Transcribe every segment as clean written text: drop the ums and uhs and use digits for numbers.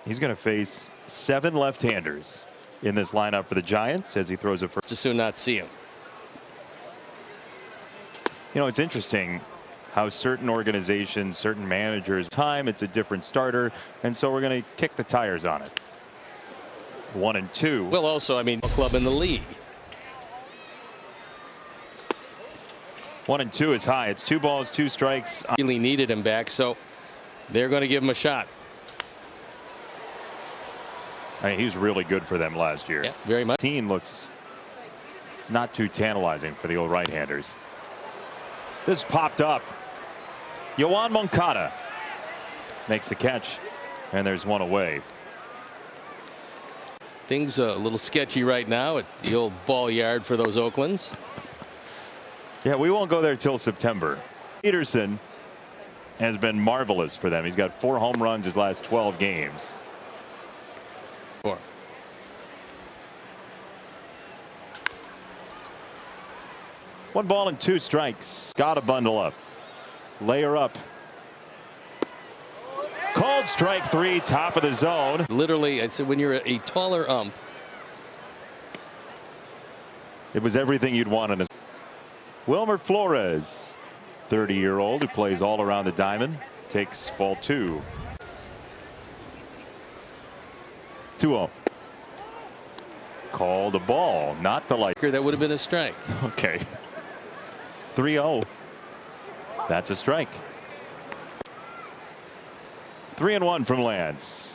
He's going to face 7 left-handers in this lineup for the Giants as he throws it first. Just soon not see him. You know, it's interesting how certain organizations, certain managers, it's a different starter, and so we're going to kick the tires on it. 1-2. Well, also, I mean, club in the league. 1-2 is high. It's 2 balls, 2 strikes. Really needed him back, so they're going to give him a shot. I mean, he was really good for them last year. Yeah, very much. Team looks not too tantalizing for the old right-handers. This popped up. Yoan Moncada makes the catch, and there's one away. Things a little sketchy right now at the old ball yard for those Oaklands. Yeah, we won't go there till September. Peterson has been marvelous for them. He's got 4 home runs his last 12 games. 4. 1 ball and 2 strikes. Got to bundle up. Layer up. Called strike 3, top of the zone. Literally, I said when you're a taller ump. It was everything you'd want in a. Wilmer Flores, 30-year-old who plays all around the diamond, takes ball 2. 2-0. Called a ball, not the light. That would have been a strike. Okay. 3-0. That's a strike. 3-1 from Lance.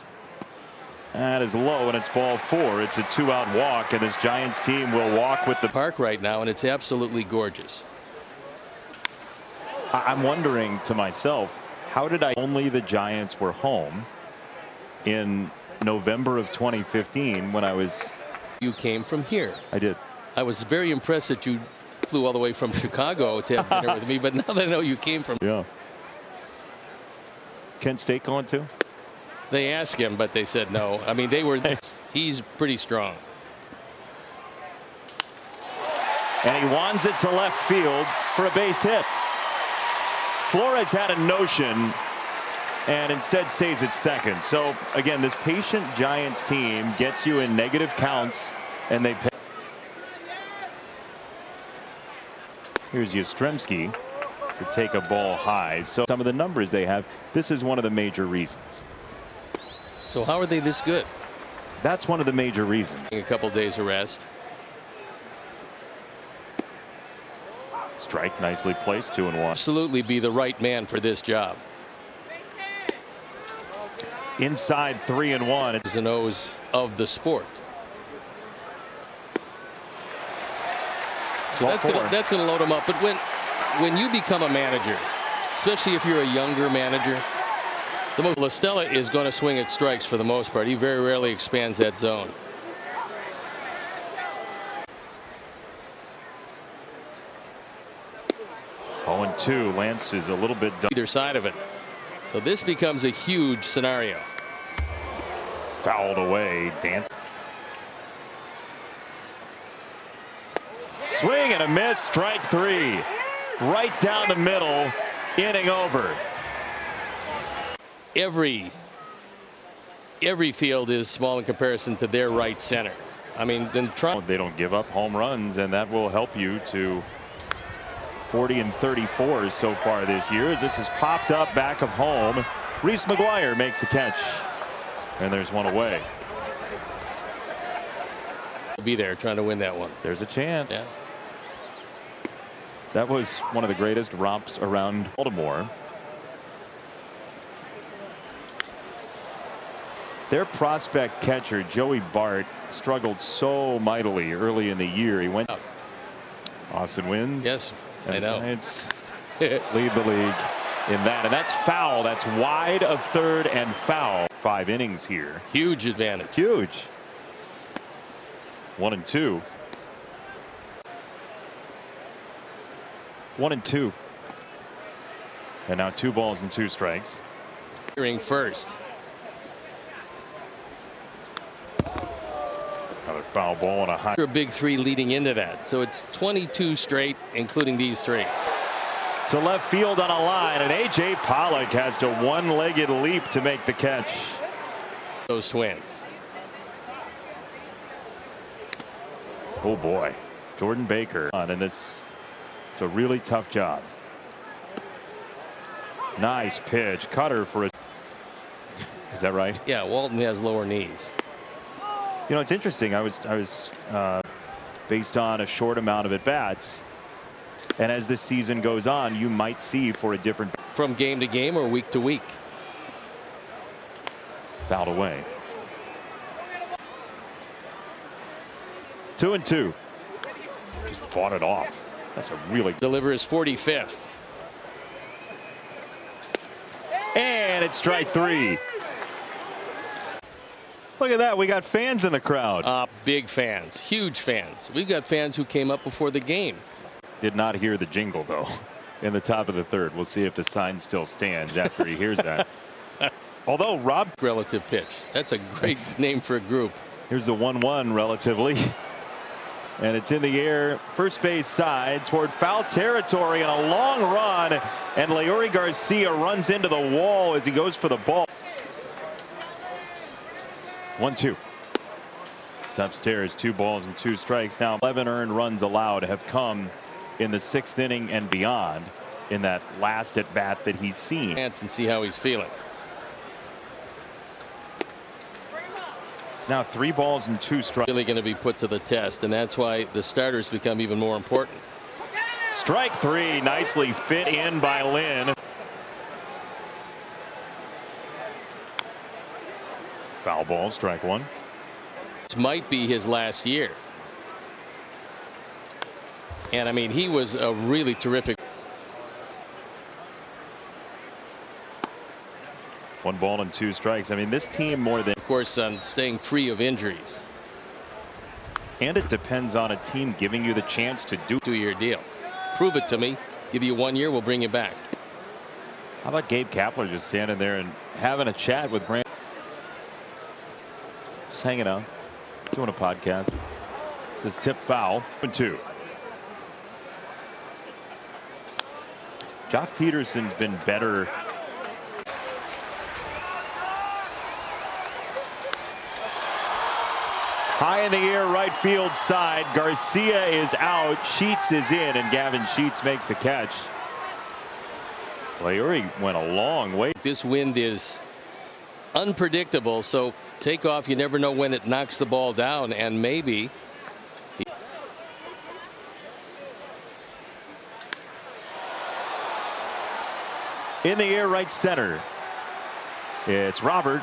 That is low, and it's ball 4. It's a 2-out walk, and this Giants team will walk with the park right now, and it's absolutely gorgeous. I'm wondering to myself, how did only the Giants were home in November of 2015 when I was. You came from here. I did. I was very impressed that you flew all the way from Chicago to have dinner with me, but now that I know you came from. Yeah. Kent State going too? They asked him, but they said no. I mean, they were. He's pretty strong. And he wands it to left field for a base hit. Flores had a notion and instead stays at second. So again, this patient Giants team gets you in negative counts, and they pay. Here's Yastrzemski to take a ball high. So some of the numbers they have, this is one of the major reasons. So how are they this good? That's one of the major reasons. A couple days of rest. Strike nicely placed, 2-1. Absolutely be the right man for this job. Inside 3-1. It's the nose of the sport. So that's gonna load him up. But when you become a manager, especially if you're a younger manager, La Stella is going to swing at strikes for the most part. He very rarely expands that zone. Oh, and 2. Lance is a little bit done. Either side of it. So this becomes a huge scenario. Fouled away. Dance. Swing and a miss. Strike 3. Right down the middle. Inning over. Every field is small in comparison to their right center. I mean, then they don't give up home runs, and that will help you to 40 and 34 so far this year. As this is popped up back of home, Reese McGuire makes the catch, and there's one away. We'll be there trying to win that one. There's a chance. Yeah. That was one of the greatest romps around Baltimore. Their prospect catcher, Joey Bart, struggled so mightily early in the year. He went. Austin wins. Yes, I know. Giants lead the league in that. And that's foul. That's wide of third and foul. 5 innings here. Huge advantage. Huge. 1-2. 1-2. And now 2 balls and 2 strikes. Hearing first. Another foul ball and a high. A big 3 leading into that. So it's 22 straight, including these 3. To left field on a line, and A.J. Pollock has to one-legged leap to make the catch. those Twins. Oh boy, Jordan Baker and this, it's a really tough job. Nice pitch, cutter for a. Is that right? Yeah, Walton has lower knees. You know, it's interesting. I was based on a short amount of at bats, and as this season goes on, you might see for a different. From game to game or week to week. Fouled away. 2-2. Just fought it off. That's a really. Deliver his 45th. And it's strike three. Look at that. We got fans in the crowd. Big fans, huge fans. We've got fans who came up before the game. Did not hear the jingle, though, in the top of the third. We'll see if the sign still stands after he hears that. Although Rob. Relative pitch. That's a great name for a group. Here's the 1-1 relatively. And it's in the air, first base side toward foul territory, and a long run. And Leury Garcia runs into the wall as he goes for the ball. 1-2. It's upstairs, 2 balls and 2 strikes. Now 11 earned runs allowed have come in the 6th inning and beyond in that last at bat that he's seen. And see how he's feeling. It's now 3 balls and 2 strikes. Really going to be put to the test, and that's why the starters become even more important. Strike 3, nicely fit in by Lynn. Foul ball, strike 1. This might be his last year. And I mean, he was a really terrific. 1 ball and 2 strikes. I mean, this team more than. Of course, on staying free of injuries. And it depends on a team giving you the chance to do. 2-year deal. Prove it to me. Give you 1 year, we'll bring you back. How about Gabe Kapler just standing there and having a chat with Brand? Just hanging out, doing a podcast. Says tip foul. 2. Jock Peterson's been better. High in the air, right field side. Garcia is out. Sheets is in, and Gavin Sheets makes the catch. Leury went a long way. This wind is unpredictable, so take off. You never know when it knocks the ball down, and maybe. In the air, right center. It's Robert,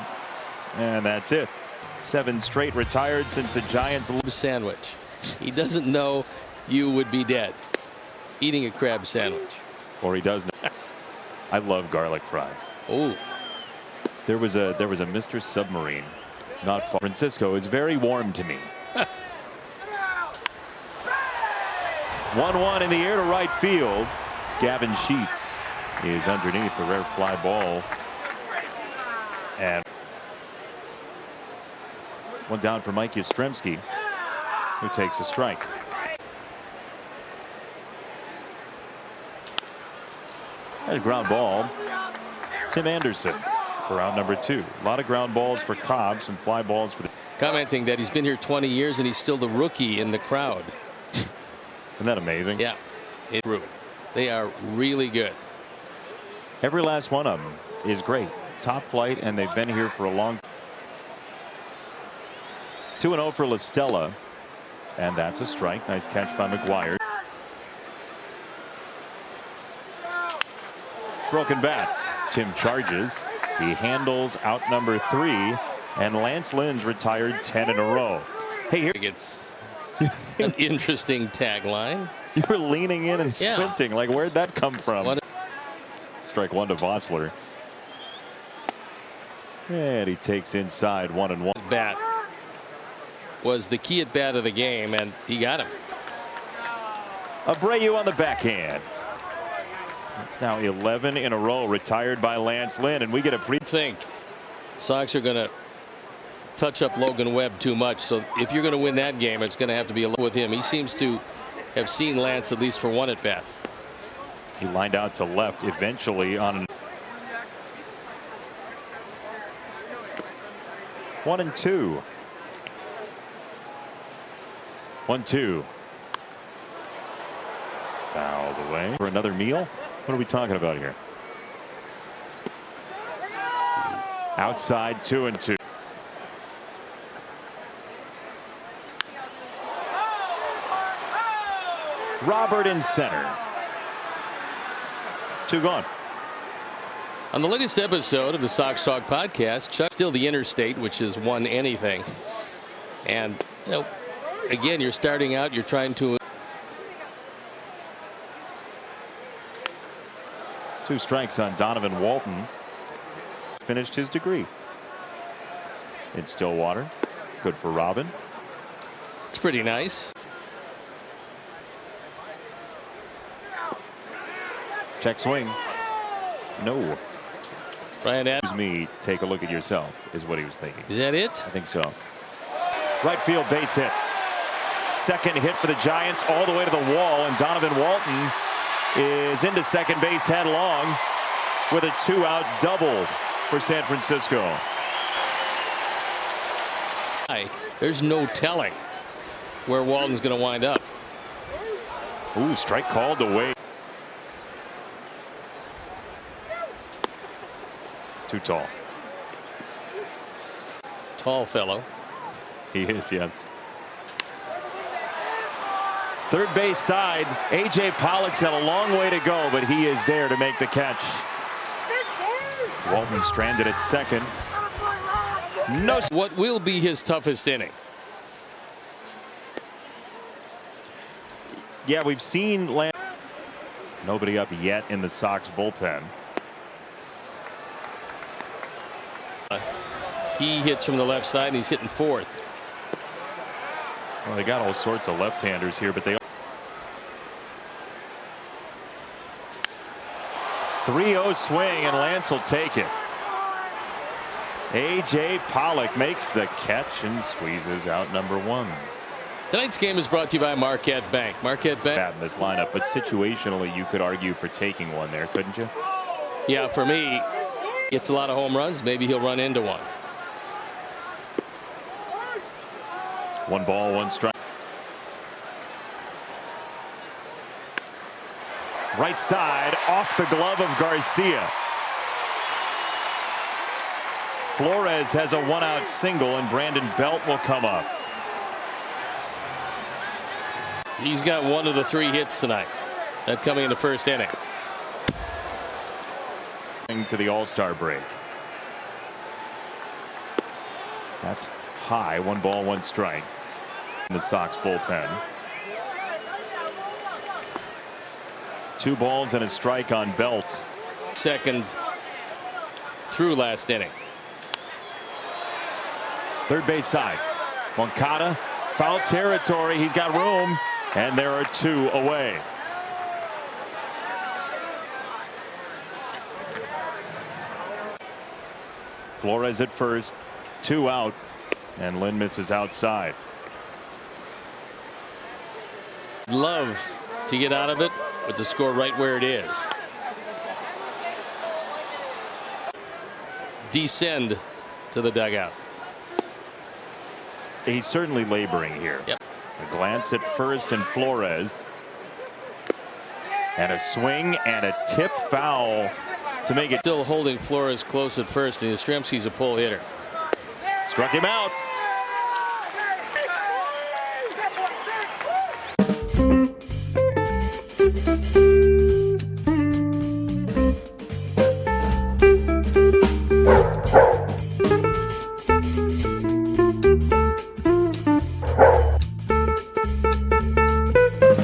and that's it. 7 straight retired since the Giants. Sandwich. He doesn't know you would be dead eating a crab sandwich. Or he does know. I love garlic fries. Oh. There was a Mr. Submarine not far. Francisco is very warm to me. 1-1 in the air to right field. Gavin Sheets is underneath the rare fly ball. And one down for Mike Yastrzemski, who takes a strike. And a ground ball. Tim Anderson for out number 2. A lot of ground balls for Cobb, some fly balls for the. Commenting that he's been here 20 years and he's still the rookie in the crowd. Isn't that amazing? Yeah, it's true. They are really good. Every last one of them is great. Top flight, and they've been here for a long time. 2-0 for La Stella, and that's a strike. Nice catch by McGuire. Broken bat. Tim charges. He handles out number 3, and Lance Lynn's retired 10 in a row. Hey, here It's an interesting tagline. you were leaning in and squinting. Like, where'd that come from? Strike 1 to Vossler. And he takes inside 1-1. Bat was the key at bat of the game, and he got him. Abreu on the backhand. It's now 11 in a row retired by Lance Lynn, and we get a Think Sox are going to touch up Logan Webb too much, so if you're going to win that game, it's going to have to be with him. He seems to have seen Lance at least for one at bat. He lined out to left eventually on an 1-2. 1-2. Fouled away for another meal. What are we talking about here? Outside, 2-2. Robert in center. 2 gone. On the latest episode of the Sox Talk podcast, Chuck's still the interstate, which has won anything. And, you know, again, you're starting out, you're trying to. 2 strikes on Donovan Walton. Finished his degree in Stillwater. Good for Robin. It's pretty nice. Check swing. No. Brian Excuse me, take a look at yourself, is what he was thinking. Is that it? I think so. Right field base hit. Second hit for the Giants all the way to the wall, and Donovan Walton is into second base headlong with a 2-out double for San Francisco. There's no telling where Walton's going to wind up. Ooh, strike called away. Too tall. Tall fellow. He is, yes. Third base side. A.J. Pollock's got a long way to go, but he is there to make the catch. Walton stranded at second. No. What will be his toughest inning? Yeah, we've seen nobody up yet in the Sox bullpen. He hits from the left side and he's hitting fourth. Well, they got all sorts of left-handers here, but they 3-0 swing, and Lance will take it. A.J. Pollock makes the catch and squeezes out number 1. Tonight's game is brought to you by Marquette Bank. Marquette Bank. Bad in this lineup, but situationally you could argue for taking one there, couldn't you? Yeah, for me, gets a lot of home runs. Maybe he'll run into one. 1 ball, 1 strike. Right side, off the glove of Garcia. Flores has a 1-out single, and Brandon Belt will come up. He's got 1 of the 3 hits tonight. That coming in the first inning. To the All-Star break. That's high. 1 ball, 1 strike. In the Sox bullpen. 2 balls and a strike on Belt. Second through last inning. Third base side. Moncada, foul territory. He's got room, and there are 2 away. Flores at first, 2 out, and Lynn misses outside. Love to get out of it with the score right where it is. Descend to the dugout. He's certainly laboring here. Yep. A glance at first and Flores. And a swing and a tip foul to make it. Still holding Flores close at first, and Yastrzemski's a pull hitter. Struck him out.